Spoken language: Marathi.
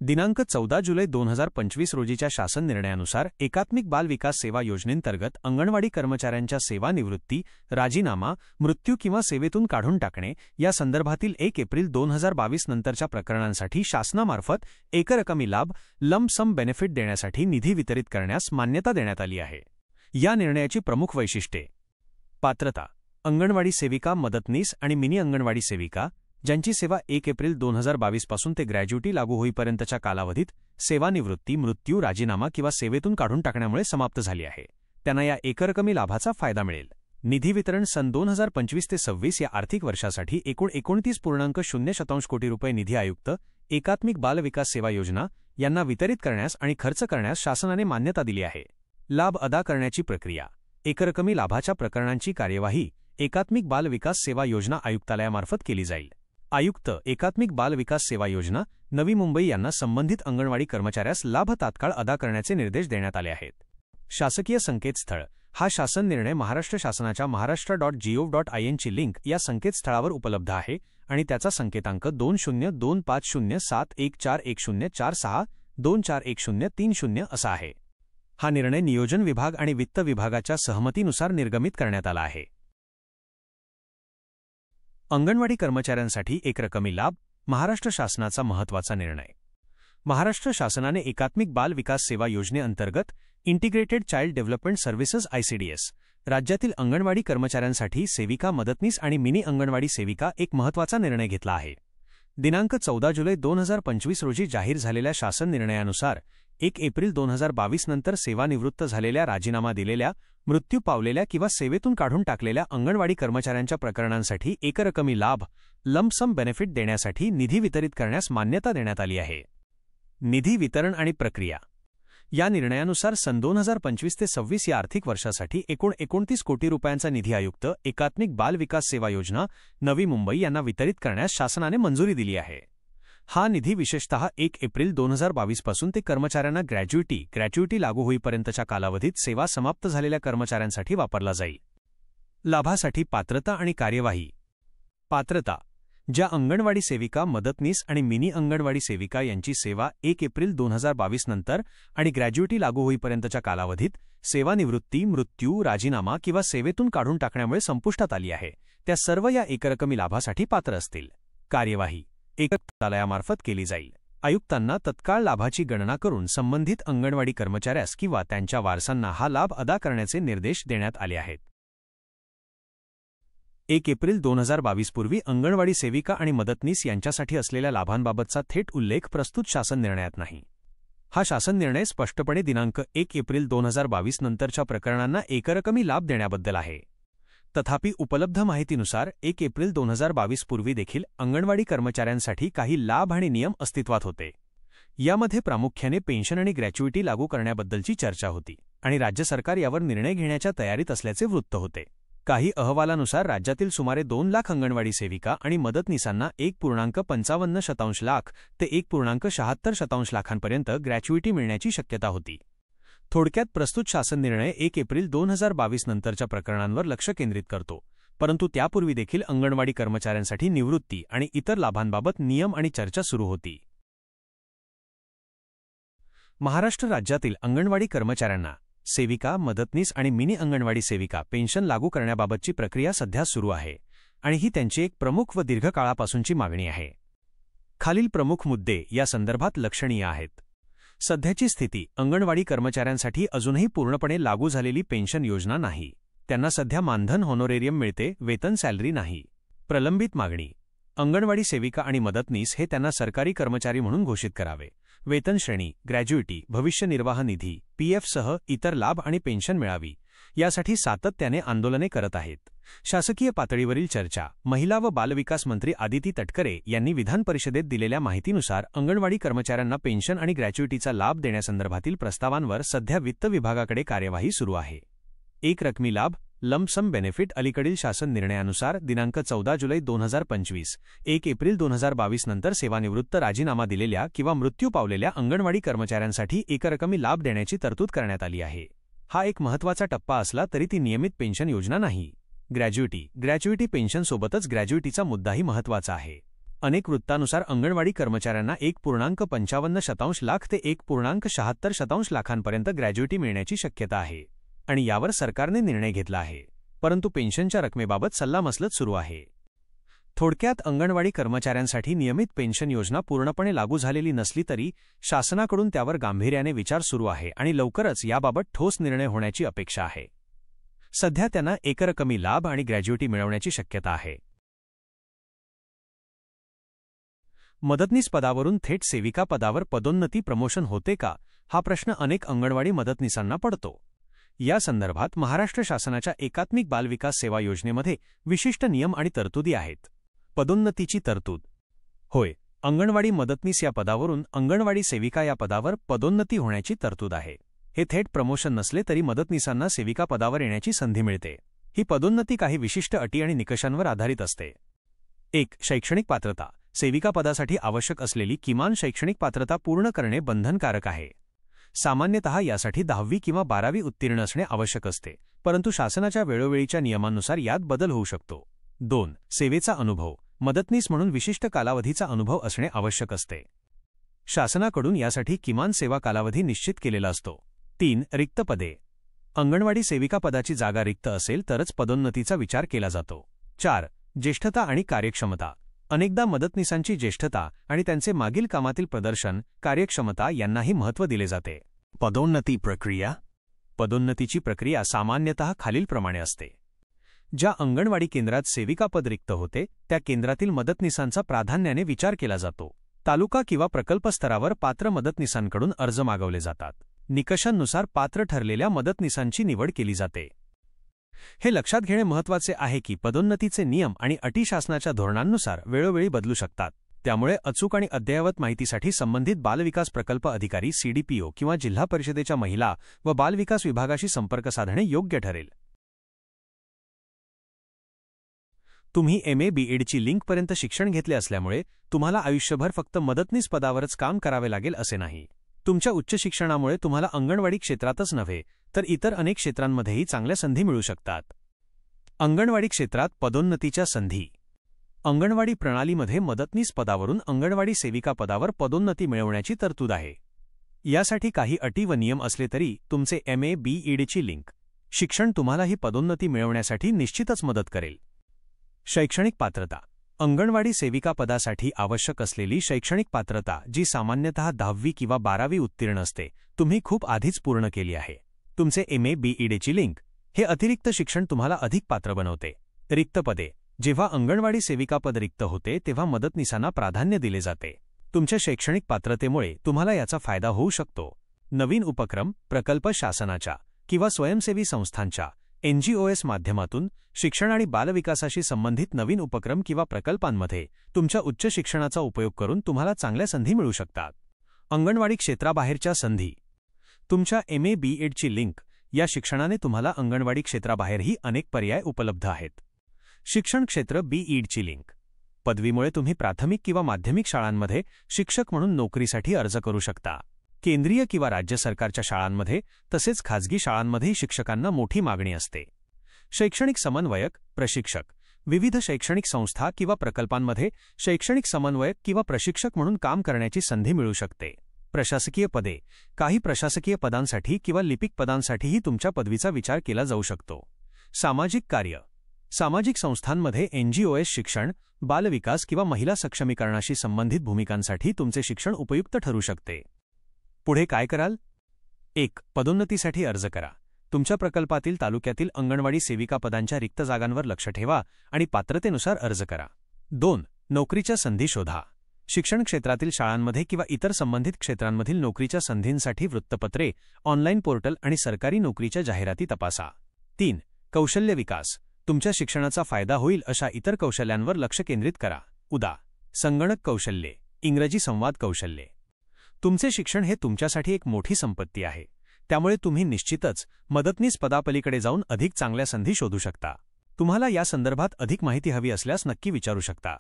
दिनांक 14 जुलै 2025 रोजीच्या शासन निर्णयानुसार एकात्मिक बाल विकास सेवा योजनेंतर्गत अंगणवाडी कर्मचाऱ्यांच्या सेवानिवृत्ती, राजीनामा, मृत्यू किंवा सेवेतून काढून टाकणे या संदर्भातील 1 एप्रिल 2022 नंतरच्या प्रकरणांसाठी शासनामार्फत एकरकमी लाभ लंप सम बेनिफिट देण्यासाठी निधी वितरित करण्यास मान्यता देण्यात आली आहे. या निर्णयाची प्रमुख वैशिष्ट्ये. पात्रता. अंगणवाडी सेविका, मदतनीस आणि मिनी अंगणवाडी सेविका ज्यांची सेवा 1 एप्रिल 2022 पासून ते ग्रॅज्युटी लागू होईपर्यंतच्या कालावधीत सेवानिवृत्ती, मृत्यू, राजीनामा किंवा सेवेतून काढून टाकण्यामुळे समाप्त झाली आहे, त्यांना या एकरकमी लाभाचा फायदा मिळेल. निधी वितरण सन 2025 ते 26 या आर्थिक वर्षासाठी एकूण 29.0 कोटी रुपये निधी आयुक्त, एकात्मिक बाल विकास सेवा योजना यांना वितरित करण्यास आणि खर्च करण्यास शासनाने मान्यता दिली आहे. लाभ अदा करण्याची प्रक्रिया. एकरकमी लाभाच्या प्रकरणांची कार्यवाही एकात्मिक बाल विकास सेवा योजना आयुक्तालयामार्फत केली जाईल. आयुक्त, एकात्मिक बाल विकास सेवा योजना, नवी मुंबई यांना संबंधित अंगणवाडी कर्मचाऱ्यास लाभ तात्काळ अदा करण्याचे निर्देश देण्यात आले आहेत. शासकीय संकेतस्थळ. हा शासन निर्णय महाराष्ट्र शासनाच्या maharashtra.gov.in ची लिंक या संकेतस्थळावर उपलब्ध आहे आणि त्याचा संकेतांक 20250714104046241030 असा आहे. हा निर्णय नियोजन विभाग आणि वित्त विभागाच्या सहमतीनुसार निर्गमित करण्यात आला आहे. अंगणवाडी कर्मचाऱ्यांसाठी एकरकमी लाभ, महाराष्ट्र शासनाचा महत्त्वाचा निर्णय. महाराष्ट्र शासनाने एकात्मिक बाल विकास सेवा योजनेअंतर्गत integrated child development services ICDS राज्यातील अंगणवाडी कर्मचाऱ्यांसाठी सेविका, मदतनीस आणि मिनी अंगणवाडी सेविका एक महत्त्वाचा निर्णय घेतला आहे. दिनांक 14 जुलै 2025 रोजी जाहीर झालेल्या शासन निर्णयानुसार 1 एप्रिल 2022 नंतर सेवानिवृत्त झालेल्या, राजीनामा दिलेल्या, मृत्यू पावलेल्या किंवा सेवेतून काढून टाकलेल्या अंगणवाडी कर्मचाऱ्यांच्या प्रकरणांसाठी एकरकमी लाभ लंप सम बेनिफिट देण्यासाठी निधी वितरित करण्यास मान्यता देण्यात आली आहे. निधी वितरण आणि प्रक्रिया. या निर्णयानुसार सन 2025 ते 26 या आर्थिक वर्षासाठी एकूण 29 कोटी रुपयांचा निधी आयुक्त, एकात्मिक बाल विकास सेवा योजना, नवी मुंबई यांना वितरित करण्यास शासनाने मंजुरी दिली आहे. हा निधी विशेषतः 1 एप्रिल 2022 पासून ते कर्मचाऱ्यांना ग्रॅच्युटी लागू होईपर्यंतच्या कालावधीत सेवा समाप्त झालेल्या कर्मचाऱ्यांसाठी वापरला जाईल. लाभासाठी पात्रता आणि कार्यवाही. पात्रता. ज्या अंगणवाडी सेविका, मदतनीस आणि मिनी अंगणवाडी सेविका यांची सेवा 1 एप्रिल 2022 नंतर आणि ग्रॅज्युटी लागू होईपर्यंतच्या कालावधीत सेवानिवृत्ती, मृत्यू, राजीनामा किंवा सेवेतून काढून टाकण्यामुळे संपुष्टात आली आहे, त्या सर्व या एकरकमी लाभासाठी पात्र असतील. कार्यवाही आयुक्तालयामार्फत केली जाईल. आयुक्तांना तत्काळ लाभाची गणना करून संबंधित अंगणवाडी कर्मचाऱ्यास किंवा त्यांच्या वारसांना हा लाभ अदा करण्याचे निर्देश देण्यात आले आहेत. 1 एप्रिल 2022 पूर्वी अंगणवाडी सेविका आणि मदतनीस यांच्यासाठी असलेल्या लाभांबाबतचा थेट उल्लेख प्रस्तुत शासन निर्णयात नाही. हा शासन निर्णय स्पष्टपणे दिनांक 1 एप्रिल 2022 नंतरच्या प्रकरणांना एकरकमी लाभ देण्याबद्दल आहे. तथापि उपलब्ध माहितीनुसार 1 एप्रिल 2022 पूर्वी देखील अंगणवाडी कर्मचाऱ्यांसाठी काही लाभ आणि नियम अस्तित्वात होते. यामध्ये प्रामुख्याने पेन्शन आणि ग्रॅच्युटी लागू करण्याबद्दलची चर्चा होती आणि राज्य सरकार यावर निर्णय घेण्याच्या तयारीत असल्याचे वृत्त होते. काही अहवालानुसार राज्यातील सुमारे 2 लाख अंगणवाडी सेविका आणि मदतनीसांना 1.55 लाख ते 1.76 लाखांपर्यंत ग्रॅच्युटी मिळण्याची शक्यता होती. थोडक्यात प्रस्तुत शासन निर्णय 1 एप्रिल 2022 नंतरच्या प्रकरणांवर लक्ष केंद्रित करतो, परंतु त्यापूर्वी देखील अंगणवाडी कर्मचाऱ्यांसाठी निवृत्ती आणि इतर लाभांबाबत नियम आणि चर्चा सुरू होती. महाराष्ट्र राज्यातील अंगणवाडी कर्मचाऱ्यांना सेविका, मदतनीस आणि मिनी अंगणवाडी सेविका पेन्शन लागू करण्याबाबतची प्रक्रिया सध्या सुरू आहे आणि ही त्यांची एक प्रमुख व दीर्घकाळापासूनची मागणी आहे. खालील प्रमुख मुद्दे या संदर्भात लक्षणीय आहेत. सध्याची स्थिती. अंगणवाडी कर्मचाऱ्यांसाठी अजूनही पूर्णपणे लागू झालेली पेन्शन योजना नाही. त्यांना सध्या मानधन होनोरेरियम मिळते, वेतन सॅलरी नाही. प्रलंबित मागणी. अंगणवाडी सेविका आणि मदतनीस हे त्यांना सरकारी कर्मचारी म्हणून घोषित करावे. वेतन श्रेणी, ग्रॅज्युटी, भविष्य निर्वाह निधी, PF सह इतर लाभ आणि पेन्शन मिळावी यासाठी सातत्याने आंदोलने करत आहेत. शासकीय पातळीवरील चर्चा. महिला व बालविकास मंत्री आदिती तटकरे यांनी विधान परिषदेत दिलेल्या माहितीनुसार अंगणवाडी कर्मचाऱ्यांना पेन्शन आणि ग्रॅच्युटीचा लाभ देण्यासंदर्भातील प्रस्तावांवर सध्या वित्त विभागाकडे कार्यवाही सुरू आहे. एकरकमी लाभ लंप सम बेनिफिट. अलीकडील शासन निर्णयानुसार दिनांक 14 जुलै 2025, 1 एप्रिल 2022 नंतर सेवानिवृत्त, राजीनामा दिलेल्या किंवा मृत्यू पावलेल्या अंगणवाडी कर्मचाऱ्यांसाठी एकरकमी लाभ देण्याची तरतूद करण्यात आली आहे. हा एक महत्त्वाचा टप्पा असला तरी ती नियमित पेन्शन योजना नाही. ग्रॅच्युटी पेन्शनसोबतच ग्रॅच्युटीचा मुद्दाही महत्त्वाचा आहे. अनेक वृत्तानुसार अंगणवाडी कर्मचाऱ्यांना 1.55 लाख ते 1.76 लाखांपर्यंत ग्रॅज्युइटी मिळण्याची शक्यता आहे आणि यावर सरकारने निर्णय घेतला आहे, परंतु पेन्शनच्या रकमेबाबत सल्लामसलत सुरू आहे. थोडक्यात अंगणवाडी कर्मचाऱ्यांसाठी नियमित पेन्शन योजना पूर्णपणे लागू झालेली नसली तरी शासनाकडून त्यावर गांभीर्याने विचार सुरू आहे आणि लवकरच याबाबत ठोस निर्णय होण्याची अपेक्षा आहे. सध्या त्यांना एकरकमी लाभ आणि ग्रॅज्युइटी मिळवण्याची शक्यता आहे. मदतनीस पदावरून थेट सेविका पदावर पदोन्नती प्रमोशन होते का, हा प्रश्न अनेक अंगणवाडी मदतनीसांना पडतो. या संदर्भात महाराष्ट्र शासनाच्या एकात्मिक बालविकास सेवा योजनेमध्ये विशिष्ट नियम आणि तरतुदी आहेत. पदोन्नतीची तरतूद. होय, अंगणवाडी मदतनीस या पदावरून अंगणवाडी सेविका या पदावर पदोन्नती होण्याची तरतूद आहे. हे थेट प्रमोशन नसले तरी मदतनीसांना सेविका पदावर येण्याची संधी मिळते. ही पदोन्नती काही विशिष्ट अटी आणि निकषांवर आधारित असते. 1. शैक्षणिक पात्रता. सेविका पदासाठी आवश्यक असलेली किमान शैक्षणिक पात्रता पूर्ण करणे बंधनकारक आहे. सामान्यतः यासाठी 10वी किंवा 12वी उत्तीर्ण असणे आवश्यक असते, परंतु शासनाच्या वेळोवेळीच्या नियमांनुसार यात बदल होऊ शकतो. 2. सेवेचा अनुभव. मदतनीस म्हणून विशिष्ट कालावधीचा अनुभव असणे आवश्यक असते. शासनाकडून यासाठी किमान सेवा कालावधी निश्चित केलेला असतो. 3. रिक्त पदे. अंगणवाडी सेविका पदाची जागा रिक्त असेल तरच पदोन्नतीचा विचार केला जातो. 4. ज्येष्ठता आणि कार्यक्षमता. अनेकदा मदतनीसांची ज्येष्ठता आणि त्यांचे मागील कामातील प्रदर्शन, कार्यक्षमता यांनाही महत्त्व दिले जाते. पदोन्नती प्रक्रिया. पदोन्नतीची प्रक्रिया सामान्यतः खालीलप्रमाणे असते. ज्या अंगणवाडी केंद्रात सेविका पद रिक्त होते त्या केंद्रातील मदतनीसांचा प्राधान्याने विचार केला जातो. तालुका किंवा प्रकल्प स्तरावर पात्र मदतनीसांकडून अर्ज मागवले जातात. निकषांनुसार पात्र ठरलेल्या मदतनीसांची निवड केली जाते. हे लक्षात घेणे महत्त्वाचे आहे की पदोन्नतीचे नियम आणि अटी शासनाच्या धोरणांनुसार वेळोवेळी बदलू शकतात. त्यामुळे अचूक आणि अद्ययावत माहितीसाठी संबंधित बालविकास प्रकल्प अधिकारी CDPO किंवा जिल्हा परिषदेच्या महिला व बालविकास विभागाशी संपर्क साधणे योग्य ठरेल. तुम्ही MA-BEdची लिंकपर्यंत शिक्षण घेतले असल्यामुळे तुम्हाला आयुष्यभर फक्त मदतनीस पदावरच काम करावे लागेल असे नाही. तुमच्या उच्च शिक्षणामुळे तुम्हाला अंगणवाडी क्षेत्रातच नव्हे तर इतर अनेक क्षेत्रांमध्येही चांगल्या संधी मिळू शकतात. अंगणवाडी क्षेत्रात पदोन्नतीच्या संधी. अंगणवाडी प्रणालीमध्ये मदतनीस पदावरून अंगणवाडी सेविका पदावर पदोन्नती मिळवण्याची तरतूद आहे. यासाठी काही अटी व नियम असले तरी तुमचे MA-BEdची लिंक शिक्षण तुम्हाला ही पदोन्नती मिळवण्यासाठी निश्चितच मदत करेल. शैक्षणिक पात्रता. अंगणवाडी सेविका पदासाठी आवश्यक असलेली शैक्षणिक पात्रता जी सामान्यतः 10वी किंवा 12वी उत्तीर्ण असते, तुम्ही खूप आधीच पूर्ण केली आहे. तुमचे MA-BEdची लिंक हे अतिरिक्त शिक्षण तुम्हाला अधिक पात्र बनवते. रिक्त पदे. जेव्हा अंगणवाडी सेविका पद रिक्त होते तेव्हा मदतनीसांना प्राधान्य दिले जाते. तुमच्या शैक्षणिक पात्रतेमुळे तुम्हाला याचा फायदा होऊ शकतो. नवीन उपक्रम, प्रकल्प शासनाच्या किंवा स्वयंसेवी संस्थांच्या NGOs माध्यमातून शिक्षण आणि बालविकासाशी संबंधित नवीन उपक्रम किंवा प्रकल्पांमध्ये तुमच्या उच्च शिक्षणाचा उपयोग करून तुम्हाला चांगल्या संधी मिळू शकतात. अंगणवाडी क्षेत्राबाहेरच्या संधी. तुमच्या MA-BEdची लिंक या शिक्षणाने तुम्हाला अंगणवाडी क्षेत्राबाहेरही अनेक पर्याय उपलब्ध आहेत. शिक्षण क्षेत्र BEdची लिंक. पदवीमुळे तुम्ही प्राथमिक किंवा माध्यमिक शाळांमध्ये शिक्षक म्हणून नोकरीसाठी अर्ज करू शकता. केंद्रीय किंवा राज्य सरकारच्या शाळांमध्ये तसेच खाजगी शाळांमध्येही शिक्षकांना मोठी मागणी असते. शैक्षणिक समन्वयक, प्रशिक्षक. विविध शैक्षणिक संस्था किंवा प्रकल्पांमध्ये शैक्षणिक समन्वयक किंवा प्रशिक्षक म्हणून काम करण्याची संधी मिळू शकते. प्रशासकीय पदे. काही प्रशासकीय पदांसाठी किंवा लिपिक पदांसाठीही तुमच्या पदवीचा विचार केला जाऊ शकतो. सामाजिक कार्य. सामाजिक संस्थांमध्ये NGOs शिक्षण, बालविकास किंवा महिला सक्षमीकरणाशी संबंधित भूमिकांसाठी तुमचे शिक्षण उपयुक्त ठरू शकते. पुढे काय कराल? 1. पदोन्नतीसाठी अर्ज करा. तुमच्या प्रकल्पातील तालुक्यातील अंगणवाडी सेविका पदांच्या रिक्त जागांवर लक्ष ठेवा आणि पात्रतेनुसार अर्ज करा. 2. नोकरीच्या संधी शोधा. शिक्षण क्षेत्रातील शाळांमध्ये किंवा इतर संबंधित क्षेत्रांमधील नोकरीच्या संधींसाठी वृत्तपत्रे, ऑनलाईन पोर्टल आणि सरकारी नोकरीच्या जाहिराती तपासा. 3. कौशल्य विकास. तुमच्या शिक्षणाचा फायदा होईल अशा इतर कौशल्यांवर लक्ष केंद्रित करा. उदा. संगणक कौशल्ये, इंग्रजी संवाद कौशल्ये. तुमचे शिक्षण हे तुमच्यासाठी एक मोठी संपत्ती आहे, त्यामुळे तुम्ही निश्चितच मदतनीस पदापलीकडे जाऊन अधिक चांगल्या संधी शोधू शकता. तुम्हाला या संदर्भात अधिक माहिती हवी असल्यास नक्की विचारू शकता.